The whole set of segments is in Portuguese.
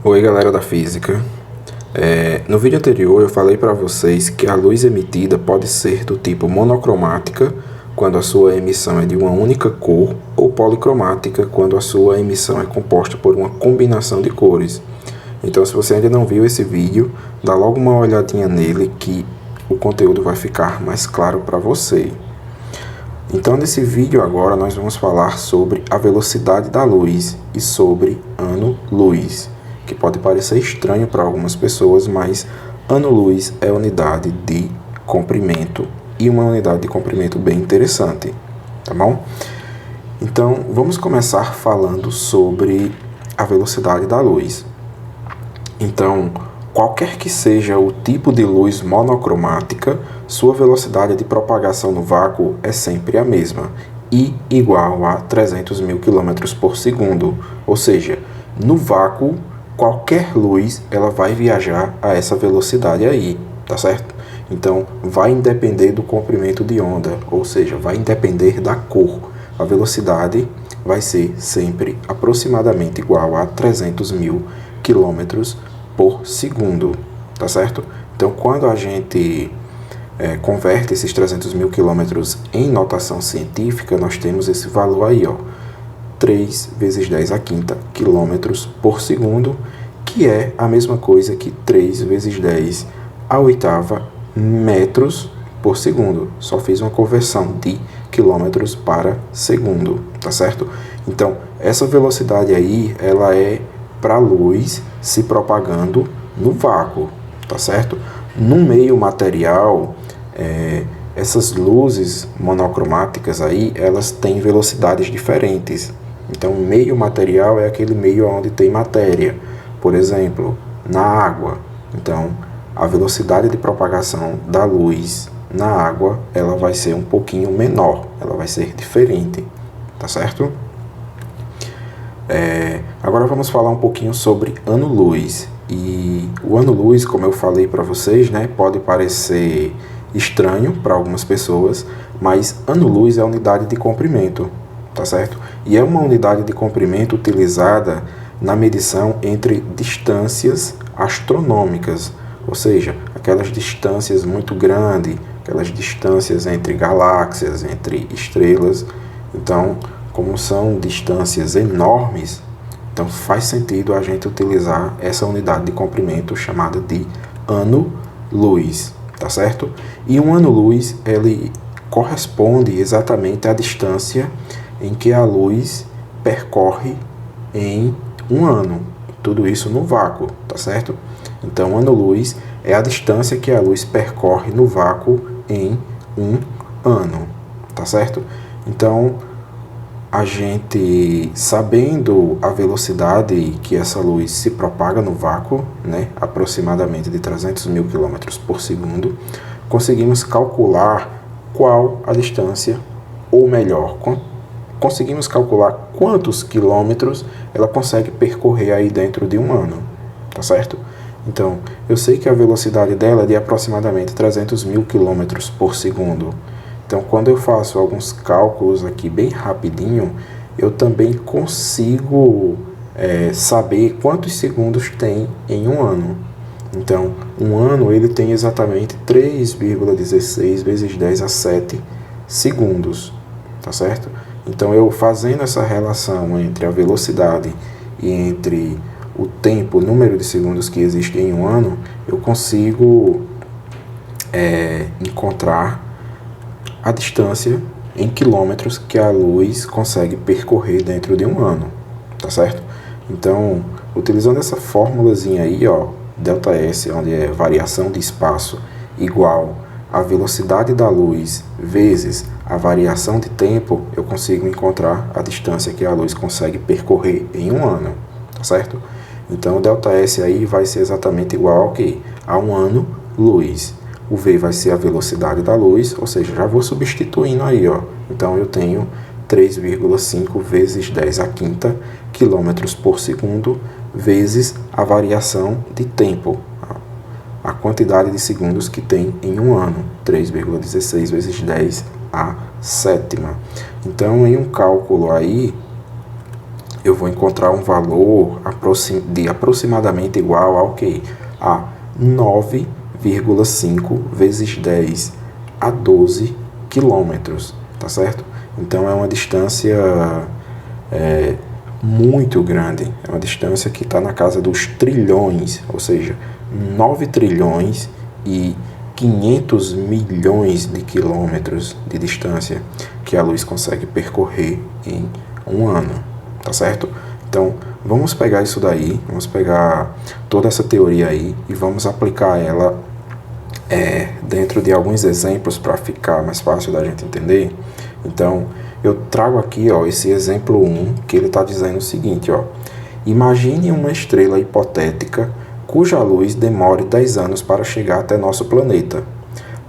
Oi, galera da física. No vídeo anterior eu falei para vocês que a luz emitida pode ser do tipo monocromática, quando a sua emissão é de uma única cor, ou policromática, quando a sua emissão é composta por uma combinação de cores. Então, se você ainda não viu esse vídeo, dá logo uma olhadinha nele que o conteúdo vai ficar mais claro para você. Então, nesse vídeo agora nós vamos falar sobre a velocidade da luz e sobre ano-luz, que pode parecer estranho para algumas pessoas, mas ano-luz é unidade de comprimento e uma unidade de comprimento bem interessante, tá bom? Então, vamos começar falando sobre a velocidade da luz. Então, qualquer que seja o tipo de luz monocromática, sua velocidade de propagação no vácuo é sempre a mesma, I igual a 300 mil km por segundo, ou seja, no vácuo, qualquer luz ela vai viajar a essa velocidade aí, tá certo? Então, vai depender do comprimento de onda, ou seja, vai depender da cor. A velocidade vai ser sempre aproximadamente igual a 300 mil km por segundo, tá certo? Então, quando a gente converte esses 300 mil quilômetros em notação científica, nós temos esse valor aí, ó, 3 vezes 10 a quinta quilômetros por segundo, que é a mesma coisa que 3 vezes 10 a oitava metros por segundo. Só fiz uma conversão de quilômetros para segundo, tá certo? Então, essa velocidade aí, ela é para a luz se propagando no vácuo, tá certo? No meio material, essas luzes monocromáticas aí, elas têm velocidades diferentes. Então, o meio material é aquele meio onde tem matéria. Por exemplo, na água. Então, a velocidade de propagação da luz na água, ela vai ser um pouquinho menor, ela vai ser diferente, tá certo? Agora vamos falar um pouquinho sobre ano-luz. E o ano-luz, como eu falei para vocês, né, pode parecer estranho para algumas pessoas, mas ano-luz é a unidade de comprimento, tá certo? E é uma unidade de comprimento utilizada na medição entre distâncias astronômicas, ou seja, aquelas distâncias muito grandes, aquelas distâncias entre galáxias, entre estrelas. Então, como são distâncias enormes, então faz sentido a gente utilizar essa unidade de comprimento chamada de ano-luz, tá certo? E um ano-luz, ele corresponde exatamente à distância em que a luz percorre em um ano. Tudo isso no vácuo, tá certo? Então, ano-luz é a distância que a luz percorre no vácuo em um ano, tá certo? Então, a gente, sabendo a velocidade que essa luz se propaga no vácuo, né, aproximadamente de 300 mil km por segundo, conseguimos calcular qual a distância, ou melhor, conseguimos calcular quantos quilômetros ela consegue percorrer aí dentro de um ano, tá certo? Então, eu sei que a velocidade dela é de aproximadamente 300 mil km por segundo. Então, quando eu faço alguns cálculos aqui bem rapidinho, eu também consigo saber quantos segundos tem em um ano. Então, um ano ele tem exatamente 3,16 vezes 10 a 7 segundos, tá certo? Então, eu fazendo essa relação entre a velocidade e entre o tempo, o número de segundos que existe em um ano, eu consigo encontrar a distância em quilômetros que a luz consegue percorrer dentro de um ano, tá certo? Então, utilizando essa formulazinha aí, ó, ΔS, onde é variação de espaço igual a velocidade da luz vezes a variação de tempo, eu consigo encontrar a distância que a luz consegue percorrer em um ano, tá certo? Então, o ΔS aí vai ser exatamente igual ao quê? A um ano-luz. O V vai ser a velocidade da luz, ou seja, já vou substituindo aí, ó. Então, eu tenho 3,5 vezes 10 a quinta quilômetros por segundo vezes a variação de tempo, a quantidade de segundos que tem em um ano, 3,16 vezes 10 a sétima. Então, em um cálculo aí, eu vou encontrar um valor de aproximadamente igual ao quê? A 9,5 vezes 10 a 12 quilômetros, tá certo? Então é uma distância muito grande, é uma distância que está na casa dos trilhões, ou seja, 9 trilhões e 500 milhões de quilômetros de distância que a luz consegue percorrer em um ano, tá certo? Então, vamos pegar isso daí, vamos pegar toda essa teoria aí e vamos aplicar ela dentro de alguns exemplos para ficar mais fácil da gente entender. Então, eu trago aqui esse exemplo 1, que ele está dizendo o seguinte, imagine uma estrela hipotética cuja luz demore 10 anos para chegar até nosso planeta.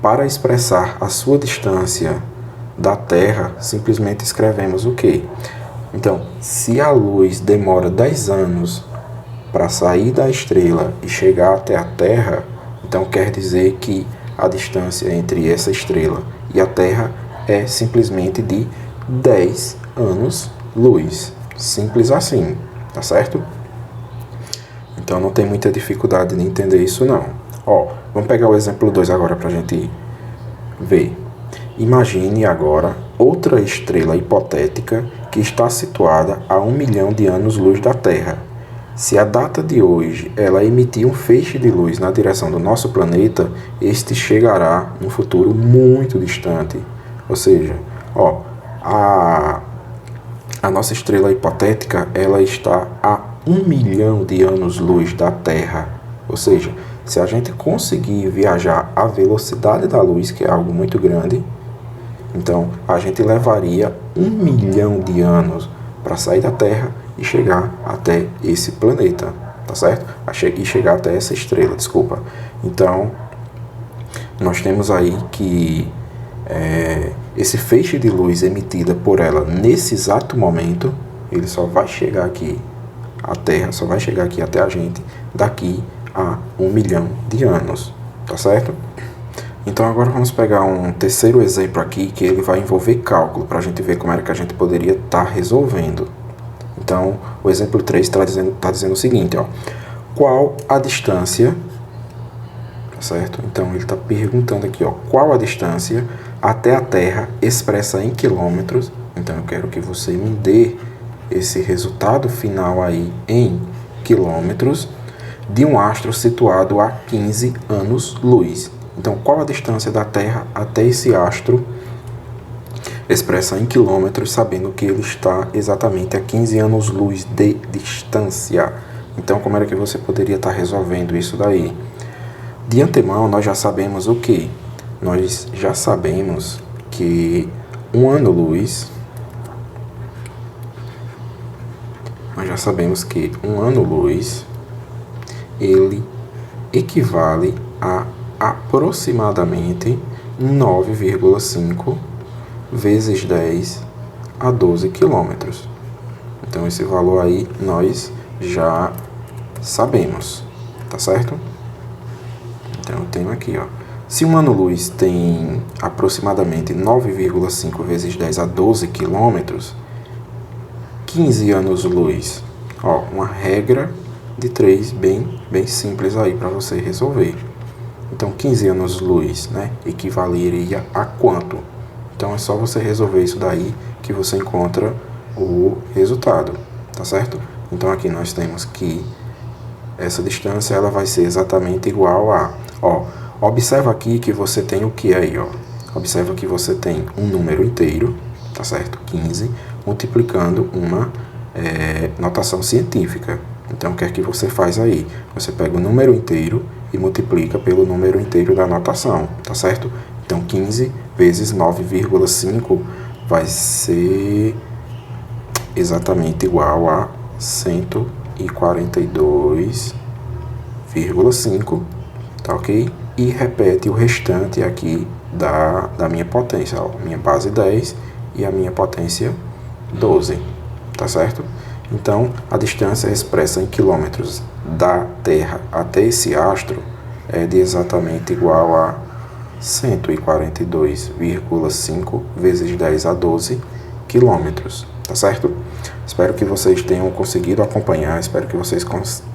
Para expressar a sua distância da Terra, simplesmente escrevemos o quê? Então, se a luz demora 10 anos para sair da estrela e chegar até a Terra, então quer dizer que a distância entre essa estrela e a Terra é simplesmente de 10 anos-luz. Simples assim, tá certo? Então não tem muita dificuldade de entender isso não. Vamos pegar o exemplo 2 agora para a gente ver. Imagine agora outra estrela hipotética que está situada a 1 milhão de anos-luz da Terra. Se a data de hoje ela emitir um feixe de luz na direção do nosso planeta, este chegará num futuro muito distante. Ou seja, a nossa estrela hipotética ela está a 1 milhão de anos-luz da Terra. Ou seja, se a gente conseguir viajar à velocidade da luz, que é algo muito grande, então a gente levaria 1 milhão de anos para sair da Terra e chegar até esse planeta, tá certo? E chegar até essa estrela, desculpa. Então, nós temos aí que esse feixe de luz emitida por ela nesse exato momento, ele só vai chegar aqui, a Terra só vai chegar aqui até a gente daqui a 1 milhão de anos, tá certo? Então agora vamos pegar um terceiro exemplo aqui, que ele vai envolver cálculo, para a gente ver como era que a gente poderia estar resolvendo. Então, o exemplo 3 está dizendo o seguinte, qual a distância, tá certo? Então, ele está perguntando aqui, qual a distância até a Terra expressa em quilômetros. Então, eu quero que você me dê esse resultado final aí em quilômetros de um astro situado a 15 anos-luz. Então, qual a distância da Terra até esse astro expressa em quilômetros, sabendo que ele está exatamente a 15 anos-luz de distância. Então, como era que você poderia estar resolvendo isso daí? De antemão, nós já sabemos o quê? Nós já sabemos que um ano-luz... ele equivale a aproximadamente 9,5 vezes 10 a 12 quilômetros. Então, esse valor aí nós já sabemos, tá certo? Então, eu tenho aqui, se um ano-luz tem aproximadamente 9,5 vezes 10 a 12 quilômetros, 15 anos-luz, uma regra de 3 bem simples aí para você resolver. Então, 15 anos-luz, equivaleria a quanto? Então, é só você resolver isso daí que você encontra o resultado, tá certo? Então, aqui nós temos que essa distância ela vai ser exatamente igual a... observa aqui que você tem o que aí, Observa que você tem um número inteiro, tá certo? 15, multiplicando uma notação científica. Então, o que é que você faz aí? Você pega o número inteiro e multiplica pelo número inteiro da notação, tá certo? Então, 15 vezes 9,5 vai ser exatamente igual a 142,5, tá ok? E repete o restante aqui da minha potência, minha base 10 e a minha potência 12, tá certo? Então, a distância expressa em quilômetros da Terra até esse astro é de exatamente igual a 142,5 vezes 10 a 12 quilômetros, tá certo? Espero que vocês tenham conseguido acompanhar, espero que vocês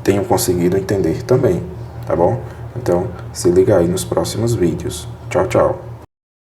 tenham conseguido entender também, tá bom? Então, se liga aí nos próximos vídeos. Tchau, tchau!